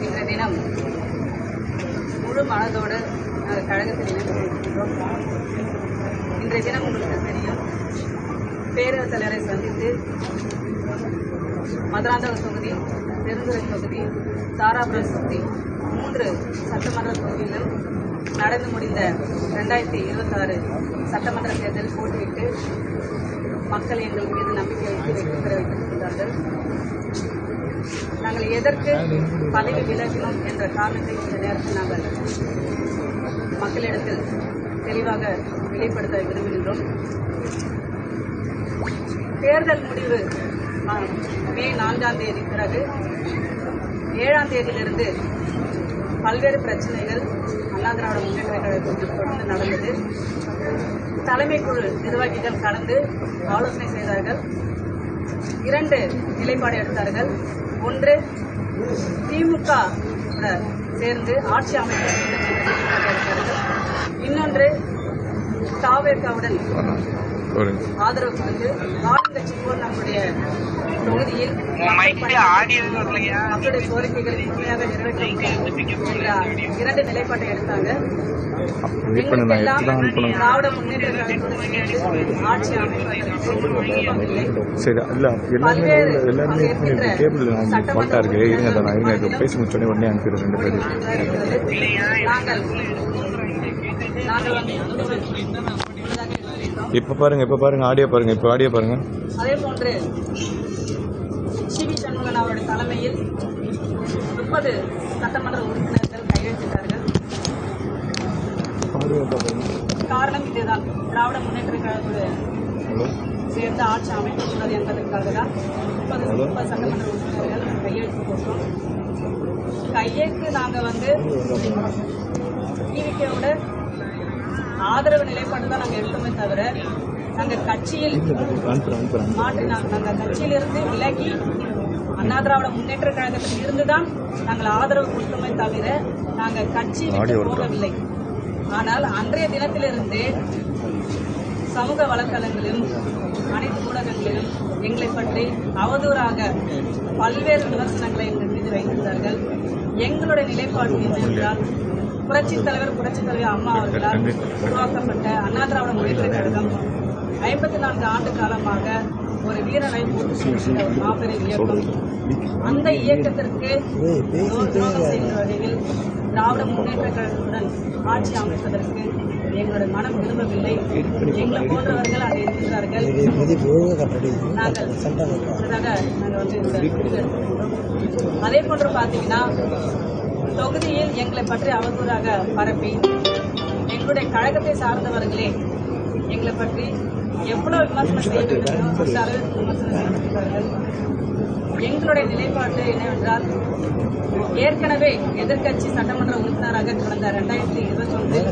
இன்றைய தினம் முழு மனதோடு நாங்கள் கழகத்தில் இணைந்திருக்கின்றோம். இன்றைய தினம் உங்களுக்கு தெரியும், பேரவைத் தலைவரை சந்தித்து மதுராந்தகம் தொகுதி, பெருந்துறை தொகுதி, தாராபுரம் தொகுதி 3 சட்டமன்ற தொகுதியிலும் நடந்து முடிந்த 2026 சட்டமன்ற தேர்தலில் போட்டியிட்டு மக்கள் எங்கள் மீது நம்பிக்கை வைத்து வெற்றி பெற வைத்திருக்கிறார்கள். நாங்கள் எதற்கு பதவி விலகினோம் என்ற காரணத்தை இந்த நேரத்தில் நாங்கள் மக்களிடத்தில் தெளிவாக வெளிப்படுத்த விரும்புகின்றோம். தேர்தல் முடிவு மே 4ஆம் தேதி பிறகு 7ஆம் தேதியிலிருந்து பல்வேறு பிரச்சனைகள் அண்ணா திராவிட முன்னேற்ற கழகத்தில் தொடர்ந்து நடந்தது. தலைமை குழு நிர்வாகிகள் கலந்து ஆலோசனை செய்தார்கள். 2 நிலைப்பாடு எடுத்தார்கள். ஒன்று, திமுக சேர்ந்து ஆட்சி அமைக்க வேண்டும் என்ற நிலைப்பாடு எடுத்தார்கள். இன்னொன்று, தாவேகாவுடன் ஆதரவு கொடுத்து ஆளுங்கட்சி போல் நம்முடைய தொகுதியில் மக்களுடைய கோரிக்கைகளை முழுமையாக நிறைவேற்ற முடியும் என்ற 2 நிலைப்பாட்டை எடுத்தாங்க. திராவிட முன்னேற்ற கழகத்துடன் ஆட்சி அமைப்பதற்கு இப்ப பாருங்க ஆடியோ பாருங்க. அதே போன்று சிவி சண்முகன் அவருடைய தலைமையில் 30 சட்டமன்ற உறுப்பினர்கள் கையெழுத்திட்டார்கள். காரணம் இதுதான், திராவிட முன்னேற்ற கழகத்துடன் சேர்ந்து ஆட்சி அமைக்கக்கூடாது என்பதற்காக தான் 30 சட்டமன்ற உறுப்பினர்கள் கையெழுத்து போட்டோம். கையெழுத்து நாங்கள் டிவிக்கோட ஆதரவு நிலைப்பாடு தான் நாங்கள் எடுத்தோமே தவிர நாங்கள் கட்சியில் நாங்கள் கட்சியிலிருந்து விலகி அண்ணா திராவிட முன்னேற்ற கழகத்தில் இருந்துதான் நாங்கள் ஆதரவு கொடுத்தோமே தவிர நாங்கள் கட்சி போகவில்லை. ஆனால் அன்றைய தினத்திலிருந்து சமூக வலைதளங்களிலும் அனைத்து ஊடகங்களிலும் எங்களை பற்றி அவதூறாக பல்வேறு விமர்சனங்களை எங்கள் மீது வைத்திருந்தார்கள். எங்களுடைய நிலைப்பாடு என்னவென்றால், புரட்சித் தலைவர் அம்மா அவர்களால் உருவாக்கப்பட்ட அண்ணா திராவிட முன்னேற்ற கழகம் 54 ஆண்டு காலமாக ஒரு வீரனை மாபெரும் இயக்கம். அந்த இயக்கத்திற்கு துரோகம் செய்கிற வகையில் திராவிட முன்னேற்ற கழகத்துடன் ஆட்சி அமைப்பதற்கு எங்களுடைய மனம் விரும்பவில்லை. எங்களை போன்றவர்கள் அங்கே இருக்கிறார்கள். அதே போன்று பார்த்தீங்கன்னா, தொகுதியில் எங்களை பற்றி அவதூறாக பரப்பி எங்களுடைய கழகத்தை சார்ந்தவர்களே எங்களை பற்றி எவ்வளவு விமர்சனம் செய்ய வேண்டும் அந்த அளவுக்கு விமர்சனம் செய்திருக்கிறார்கள். எங்களுடைய நிலைப்பாடு என்னவென்றால், ஏற்கனவே எதிர்க்கட்சி சட்டமன்ற உறுப்பினராக கடந்த 2021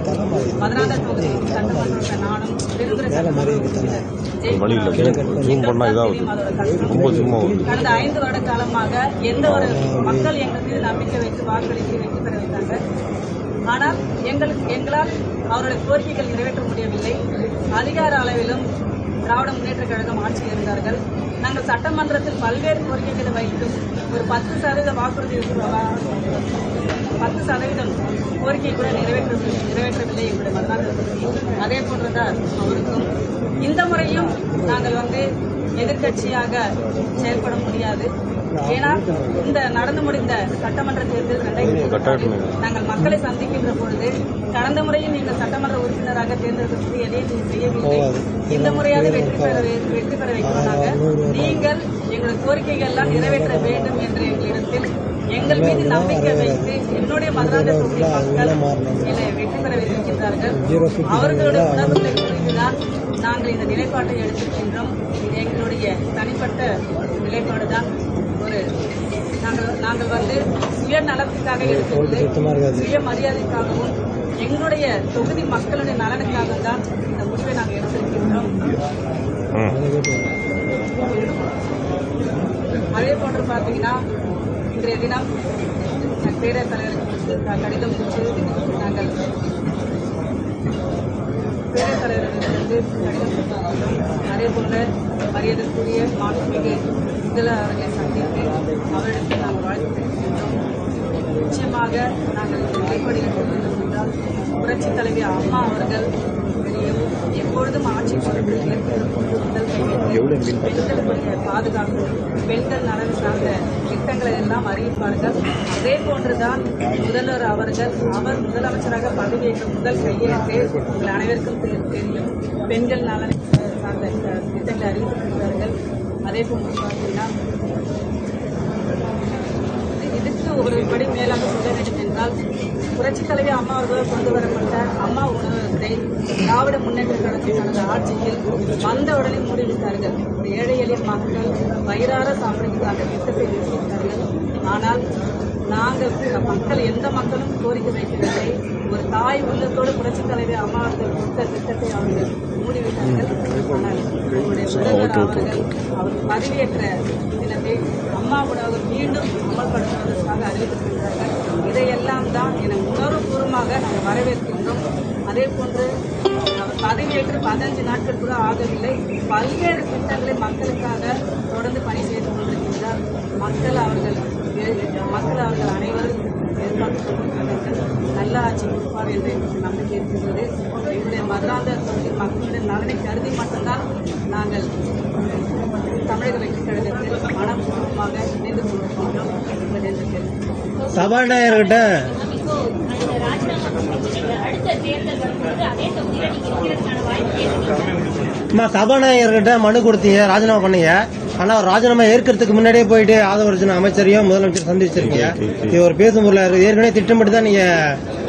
16 தொகுதி சட்டமன்ற நானும் பெருந்துறை கடந்த 5 வருட காலமாக எந்த ஒரு மக்கள் எங்கள் மீது நம்பிக்கை வைத்து வாக்களித்து வெற்றி பெற வைத்தாங்க. ஆனால் எங்களால் அவருடைய கோரிக்கைகள் நிறைவேற்ற முடியவில்லை. அதிகார அளவிலும் திராவிட முன்னேற்ற கழகம் ஆட்சியில் இருந்தார்கள். நாங்கள் சட்டமன்றத்தில் பல்வேறு கோரிக்கைகளை வைத்தும் ஒரு 10% வாக்குறுதி 10% கோரிக்கை கூட நிறைவேற்றவில்லை எங்களுடைய மதுராந்தகம். அதே போன்றுதான் அவருக்கும். இந்த முறையும் நாங்கள் எதிர்கட்சியாக செயல்பட முடியாது. ஏன்னா இந்த நடந்து முடிந்த சட்டமன்ற தேர்தல் 2000 நாங்கள் மக்களை சந்திக்கின்ற பொழுது, கடந்த முறையும் நீங்கள் சட்டமன்ற உறுப்பினராக தேர்ந்தெடுத்து எதையும் செய்யவில்லை, இந்த முறையாக வெற்றி பெற வைக்கிறாங்க. நீங்கள் எங்களுடைய கோரிக்கைகள் எல்லாம் நிறைவேற்ற வேண்டும் என்ற எங்களிடத்தில் எங்கள் மீது நம்பிக்கை வைத்து என்னுடைய மதுராந்தக தொகுதி மக்கள் என்னை வெற்றி பெற வைத்திருக்கின்றார்கள். அவர்களுடைய உணர்வுகளை புரிந்துதான் நாங்கள் இந்த நிலைப்பாட்டை எடுத்திருக்கின்றோம். எங்களுடைய தனிப்பட்ட நிலைப்பாடுதான். நாங்கள் சுயநலத்துக்காக எடுத்துள்ளது, சுய மரியாதைக்காகவும் எங்களுடைய தொகுதி மக்களுடைய நலனுக்காக தான் இந்த முடிவை நாங்கள் எடுத்திருக்கின்றோம். அதே போன்று பார்த்தீங்கன்னா, இன்றைய தினம் பேரவைத் தலைவருக்கு கடிதம் கொடுத்து நாங்கள் பேரவைத் தலைவரிடமிருந்து கடிதம் கொடுத்திருக்கிறோம். அதே போன்ற மரியாதைக்குரிய மாண்புமிகு முதல்வர் அவர்களை சந்தித்து அவரிடத்தில் நாங்கள் வாழ்த்து பெறுகின்றோம். நிச்சயமாக நாங்கள் நிலைப்பாடு எடுத்துக்கொண்டோம் என்றால் புரட்சி தலைவி அம்மா அவர்கள் எப்பொழுதும் ஆட்சி பொறுப்பில் ஏற்படுத்தும் முதல் கையெழுத்து பெண்களுடைய பாதுகாப்பு பெண்கள் நலன் சார்ந்த திட்டங்களை எல்லாம் அறிவிப்பார்கள். அதே போன்றுதான் முதல்வர் அவர்கள் அவர் முதலமைச்சராக பதவியேற்ற முதல் கையெழுத்து உங்கள் அனைவருக்கும் தெரியும். பெண்கள் நலன் சார்ந்த திட்டங்களை அறிவித்திருக்கிறார்கள். அதே போன்று பார்த்தீங்கன்னா இதுக்கு ஒரு படி மேலாக சொல்ல வேண்டும் என்றால் புரட்சித் தலைவி அம்மா அவர்களால் கொண்டு வரப்பட்ட அம்மா உணவகத்தை திராவிட முன்னேற்ற கழகம் தனது ஆட்சியில் வந்தவுடனே மூடிவிட்டார்கள். ஏழை எளிய மக்கள் வயிறார சாப்பிடுவதற்கான திட்டத்தை நிறுத்திவிட்டார்கள். ஆனால் நாங்கள் மக்கள் எந்த மக்களும் கோரிக்கை வைக்கவில்லை. ஒரு தாய் உள்ளத்தோடு புரட்சித் தலைவி அம்மா அவர்கள் கொடுத்த திட்டத்தை அவர்கள் மூடிவிட்டார்கள். ஆனால் அவருடைய முதல்வர் அவர் பதவியேற்ற தினத்தை அம்மா உணவகம் மீண்டும் அமல்படுத்துவதற்காக அறிவித்திருக்கிறார்கள். இதையெல்லாம் தான் என உணர்வுபூர்வமாக நாங்கள் வரவேற்கின்றோம். அதே போன்று அவர் பதவியேற்று 15 நாட்கள் கூட ஆகவில்லை. பல்வேறு திட்டங்களை மக்களுக்காக தொடர்ந்து பணி செய்து கொண்டிருக்கின்றார். மக்கள் அவர்கள் அனைவரும் எதிர்பார்த்துக் கொண்டிருக்கிறார்கள். நல்ல ஆட்சி கொடுப்பார் என்ற நம்பிக்கை இருக்கிறது. எங்களுடைய மதுராந்தக தொகுதி மக்களுடைய நலனை கருதி மட்டும்தான் நாங்கள் தமிழக வெற்றிக் கழகத்தில் மனப்பூர்வமாக இணைந்து கொண்டிருக்கின்றோம் என்பதை தெரிவித்துள்ளோம். சபாநாயகர்கிட்ட சபாநாயகர்கிட்ட மனு கொடுத்தீங்க, ராஜினாமா பண்ணீங்க. ஆனா ராஜினாமா ஏற்கிறதுக்கு முன்னாடியே போயிட்டு ஆதவர்ஜன அமைச்சரையும் முதலமைச்சர் சந்திச்சிருக்கீங்க. இது ஒரு பேசும் பொருளா இருக்கு. ஏற்கனவே திட்டமிட்டு தான் நீங்க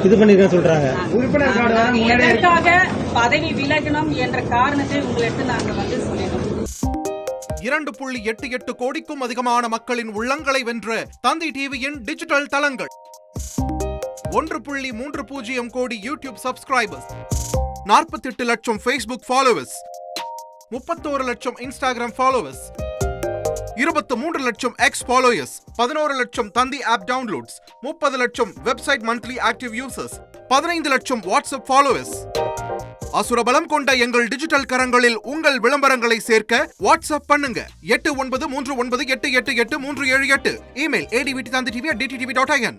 இது பண்ணிருக்கேன்னு சொல்றாங்க. எதற்காக பதவி விலகணும் என்ற காரணத்தை உங்களுக்கு நாங்கள் சொல்லிடுறோம். 2.88 கோடிக்கும் அதிகமான மக்களின் உள்ளங்களை வென்ற தந்தி டிவியின் டிஜிட்டல் தளங்கள், 1.30 கோடி யூடியூப் சப்ஸ்கிரைபர்ஸ், 48 லட்சம் Facebook ஃபாலோவர்ஸ், 31 லட்சம் Instagram ஃபாலோவர்ஸ், 23 லட்சம் X ஃபாலோயர்ஸ், 11 லட்சம் தந்தி ஆப் டவுன்லோட்ஸ், 30 லட்சம் வெப்சைட் மந்த்லி ஆக்டிவ் யூசர்ஸ், 15 லட்சம் வாட்ஸ்அப் ஃபாலோவர்ஸ். அசுரபலம் கொண்ட எங்கள் டிஜிட்டல் கரங்களில் உங்கள் விளம்பரங்களை சேர்க்க வாட்ஸ்அப் பண்ணுங்க. 8939888838. Email advtv@dttv.in.